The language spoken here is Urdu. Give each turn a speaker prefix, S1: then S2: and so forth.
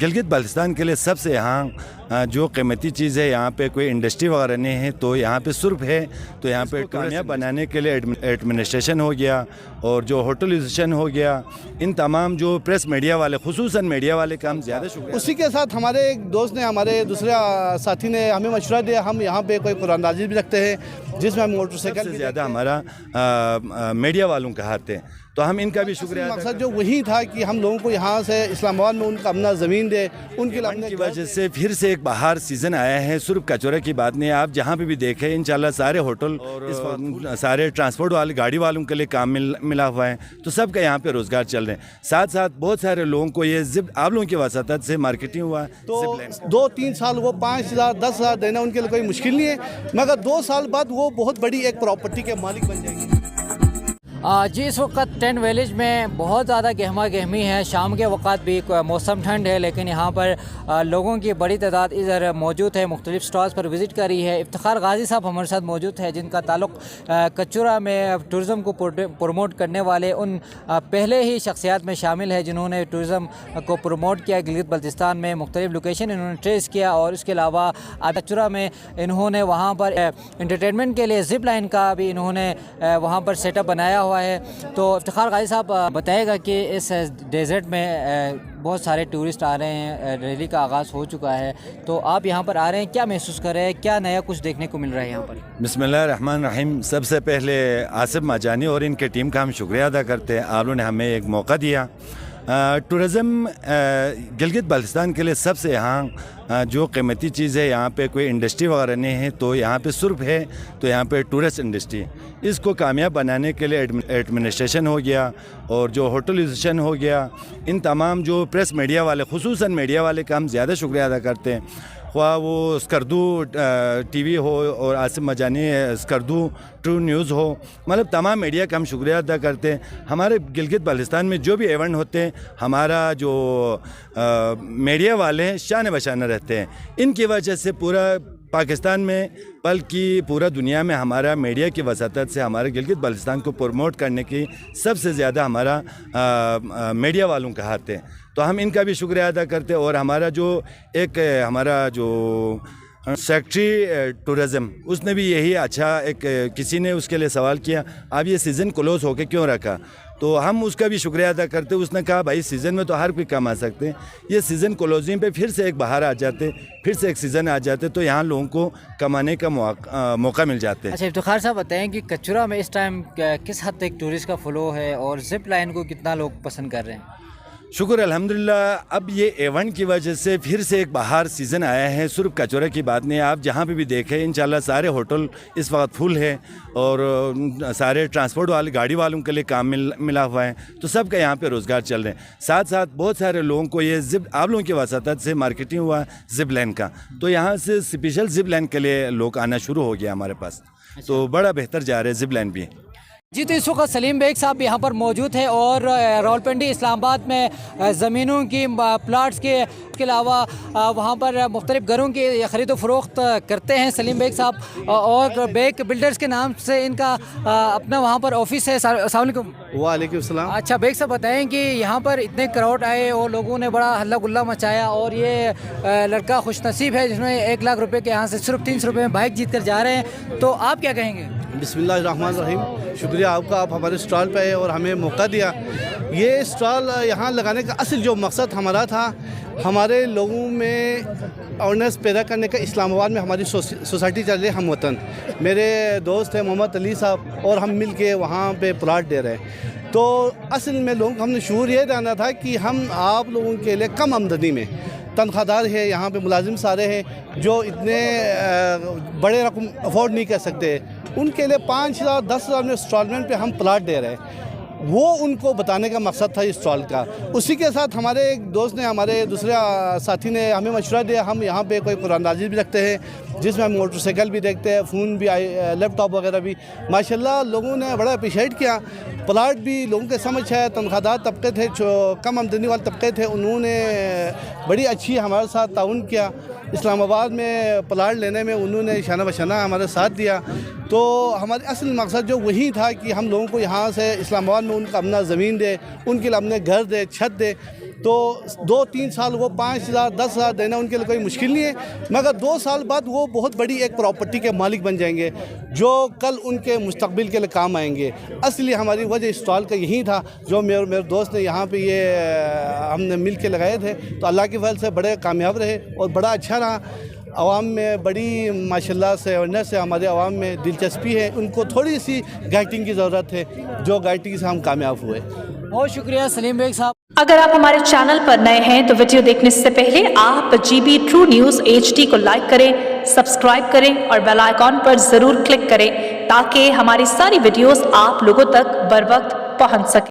S1: گلگت بلتستان کے لیے سب سے یہاں جو قیمتی چیز ہے، یہاں پہ کوئی انڈسٹری وغیرہ نہیں ہے، تو یہاں پہ صرف ہے تو یہاں پہ کامیاب بنانے کے لیے ایڈمنسٹریشن ہو گیا اور جو ہوٹلائزیشن ہو گیا، ان تمام جو پریس میڈیا والے، خصوصاً میڈیا والے کا ہم زیادہ شکریہ۔
S2: اسی کے ساتھ ہمارے ایک دوست نے، ہمارے دوسرے ساتھی نے ہمیں مشورہ دیا، ہم یہاں پہ کوئی قرآن نازل بھی رکھتے ہیں جس میں ہم موٹر سائیکل
S1: سے زیادہ ہمارا میڈیا والوں کا ہاتھ ہے، تو ہم ان کا بھی شکریہ۔
S2: مقصد جو وہی تھا کہ ہم لوگوں کو یہاں سے اسلام آباد میں ان کا اپنا زمین دے، ان کے
S1: کی وجہ سے پھر سے ایک بہار سیزن آیا ہے۔ صرف کچورے کی بات نہیں ہے، آپ جہاں پہ بھی دیکھیں انشاءاللہ سارے ہوٹل اور سارے ٹرانسپورٹ والے، گاڑی والوں کے لیے کام ملا ہوا ہے، تو سب کا یہاں پہ روزگار چل رہے ہیں۔ ساتھ ساتھ بہت سارے لوگوں کو یہ آپ لوگوں کی وساطت سے مارکیٹنگ ہوا،
S2: تو 2-3 سال وہ 5,000 10,000 دینا ان کے لیے کوئی مشکل نہیں ہے، مگر 2 سال بعد وہ بہت بڑی ایک پراپرٹی کے مالک بن جائیں گے۔
S3: جی اس وقت ٹینٹ ویلیج میں بہت زیادہ گہما گہمی ہے، شام کے وقت بھی موسم ٹھنڈ ہے، لیکن یہاں پر لوگوں کی بڑی تعداد ادھر موجود ہے، مختلف سٹالز پر وزٹ کری ہے۔ افتخار غازی صاحب ہمارے ساتھ موجود ہے، جن کا تعلق کچورا میں ٹورزم کو پروموٹ کرنے والے ان پہلے ہی شخصیات میں شامل ہے جنہوں نے ٹورزم کو پروموٹ کیا۔ گلگت بلتستان میں مختلف لوکیشن انہوں نے ٹریس کیا، اور اس کے علاوہ کچورا میں انہوں نے وہاں پر انٹرٹینمنٹ کے لیے زپ لائن کا بھی انہوں نے وہاں پر سیٹ اپ بنایا ہوا ہے۔ تو افتخار غازی صاحب بتائے گا کہ اس ڈیزرٹ میں بہت سارے ٹورسٹ آ رہے ہیں، ریلی کا آغاز ہو چکا ہے، تو آپ یہاں پر آ رہے ہیں، کیا محسوس کر رہے ہیں، کیا نیا کچھ دیکھنے کو مل رہا ہے یہاں پر؟
S1: بسم اللہ الرحمن الرحیم۔ سب سے پہلے آصف ماجانی اور ان کے ٹیم کا ہم شکریہ ادا کرتے ہیں، آپ لوگوں نے ہمیں ایک موقع دیا۔ ٹورزم گلگت بلتستان کے لیے سب سے یہاں جو قیمتی چیز ہے، یہاں پہ کوئی انڈسٹری وغیرہ نہیں ہے، تو یہاں پہ صرف ہے تو یہاں پہ ٹورسٹ انڈسٹری، اس کو کامیاب بنانے کے لیے ایڈمنسٹریشن ہو گیا اور جو ہوٹلائزیشن ہو گیا، ان تمام جو پریس میڈیا والے، خصوصاً میڈیا والے کا ہم زیادہ شکریہ ادا کرتے ہیں، خواہ وہ اسکردو ٹی وی ہو اور آصف مجانی اسکردو ٹرو نیوز ہو، مطلب تمام میڈیا کا ہم شکریہ ادا کرتے ہیں۔ ہمارے گلگت بلتستان میں جو بھی ایونٹ ہوتے ہیں، ہمارا جو میڈیا والے ہیں شان بشانہ رہتے ہیں، ان کی وجہ سے پورا پاکستان میں بلکہ پورا دنیا میں ہمارا میڈیا کی وساطت سے ہمارے گلگت بلتستان کو پروموٹ کرنے کی سب سے زیادہ ہمارا میڈیا والوں کا ہاتھ ہے، تو ہم ان کا بھی شکریہ ادا کرتے ہیں۔ اور ہمارا جو سیکٹری ٹورزم، اس نے بھی یہی کسی نے اس کے لیے سوال کیا، اب یہ سیزن کلوز ہو کے کیوں رکھا، تو ہم اس کا بھی شکریہ ادا کرتے ہیں۔ اس نے کہا بھائی سیزن میں تو ہر کوئی کم آ سکتے ہیں، یہ سیزن کلوزنگ پہ پھر سے ایک بہار آ جاتے، پھر سے ایک سیزن آ جاتے، تو یہاں لوگوں کو کمانے کا موقع مل جاتے ہیں۔
S3: اچھا افتخار صاحب بتائیں کہ کچورا میں اس ٹائم کس حد تک ٹورسٹ کا فلو ہے، اور زپ لائن کو کتنا لوگ پسند کر رہے ہیں؟
S1: شکر الحمدللہ، اب یہ ایونٹ کی وجہ سے پھر سے ایک بہار سیزن آیا ہے۔ صرف کچورے کی بات نہیں ہے، آپ جہاں پہ بھی دیکھیں انشاءاللہ سارے ہوٹل اس وقت فل ہے، اور سارے ٹرانسپورٹ والے، گاڑی والوں کے لیے کام ملا ہوا ہے، تو سب کا یہاں پہ روزگار چل رہے ہیں۔ ساتھ ساتھ بہت سارے لوگوں کو یہ آپ لوگوں کی وساطت سے مارکیٹنگ ہوا زپ لائن کا، تو یہاں سے اسپیشل زپ لائن کے لیے لوگ آنا شروع ہو گیا ہمارے پاس، تو بڑا بہتر جا رہے ہیں زپ لائن بھی۔
S3: جی تو اس وقت سلیم بیگ صاحب یہاں پر موجود ہے، اور راولپنڈی اسلام آباد میں زمینوں کی پلاٹس کے علاوہ وہاں پر مختلف گھروں کی خرید و فروخت کرتے ہیں سلیم بیگ صاحب، اور بیگ بلڈرز کے نام سے ان کا اپنا وہاں پر آفس ہے۔ السلام علیکم۔
S2: وعلیکم السلام۔
S3: اچھا بیگ صاحب بتائیں کہ یہاں پر اتنے کراؤڈ آئے اور لوگوں نے بڑا ہلا گلا مچایا، اور یہ لڑکا خوش نصیب ہے جس میں 1 لاکھ روپے کے یہاں سے صرف 300 روپے میں بائک جیت کر جا رہے ہیں، تو آپ کیا کہیں گے؟
S2: بسم اللہ الرحمن الرحیم۔ شکریہ آپ کا، آپ ہمارے اسٹال پہ آئے اور ہمیں موقع دیا۔ یہ اسٹال یہاں لگانے کا اصل جو مقصد ہمارا تھا، ہمارے لوگوں میں اویرنیس پیدا کرنے کا۔ اسلام آباد میں ہماری سوسائٹی چل رہی ہے ہم وطن، میرے دوست ہیں محمد علی صاحب، اور ہم مل کے وہاں پہ پلاٹ دے رہے ہیں، تو اصل میں لوگوں کو ہم نے شعور یہ دینا تھا کہ ہم آپ لوگوں کے لیے کم آمدنی میں، تنخواہ دار ہے یہاں پہ ملازم سارے ہیں جو اتنے بڑے رقم افورڈ نہیں کر سکتے، ان کے لیے 5,000 10,000 میں انسٹالمنٹ پہ ہم پلاٹ دے رہے ہیں، وہ ان کو بتانے کا مقصد تھا اس اسٹال کا۔ اسی کے ساتھ ہمارے ایک دوست نے، ہمارے دوسرے ساتھی نے ہمیں مشورہ دیا، ہم یہاں پہ کوئی قرآن نازل بھی رکھتے ہیں جس میں ہم موٹر سائیکل بھی دیکھتے ہیں، فون بھی، لیپ ٹاپ وغیرہ بھی۔ ماشاءاللہ لوگوں نے بڑا اپریشیٹ کیا، پلاٹ بھی لوگوں کے سمجھ ہے، تنخواہ دار طبقے تھے، کم آمدنی والے طبقے تھے، انہوں نے بڑی اچھی ہمارے ساتھ تعاون کیا۔ اسلام آباد میں پلاٹ لینے میں انہوں نے شانہ بشانہ ہمارے ساتھ دیا، تو ہمارے اصل مقصد جو وہی تھا کہ ہم لوگوں کو یہاں سے اسلام آباد میں ان کا اپنا زمین دے، ان کے لیے اپنے گھر دے، چھت دے، تو 2-3 سال وہ 5,000 10,000 دینا ان کے لیے کوئی مشکل نہیں ہے، مگر 2 سال بعد وہ بہت بڑی ایک پراپرٹی کے مالک بن جائیں گے جو کل ان کے مستقبل کے لیے کام آئیں گے۔ اصلی ہماری وجہ اسٹال کا یہی تھا، جو میرے دوست نے یہاں پہ یہ ہم نے مل کے لگائے تھے، تو اللہ کی فضل سے بڑے کامیاب رہے اور بڑا اچھا رہا۔ عوام میں بڑی ماشاءاللہ سے اویئرنیس ہے، ہمارے عوام میں دلچسپی ہے، ان کو تھوڑی سی گائیڈنگ کی ضرورت ہے، جو گائیڈنگ سے ہم کامیاب ہوئے۔
S3: بہت شکریہ سلیم بیگ صاحب۔
S4: اگر آپ ہمارے چینل پر نئے ہیں تو ویڈیو دیکھنے سے پہلے آپ GB ٹرو نیوز HD کو لائک کریں، سبسکرائب کریں اور بیل آئیکن پر ضرور کلک کریں تاکہ ہماری ساری ویڈیوز آپ لوگوں تک بر وقت پہنچ سکیں۔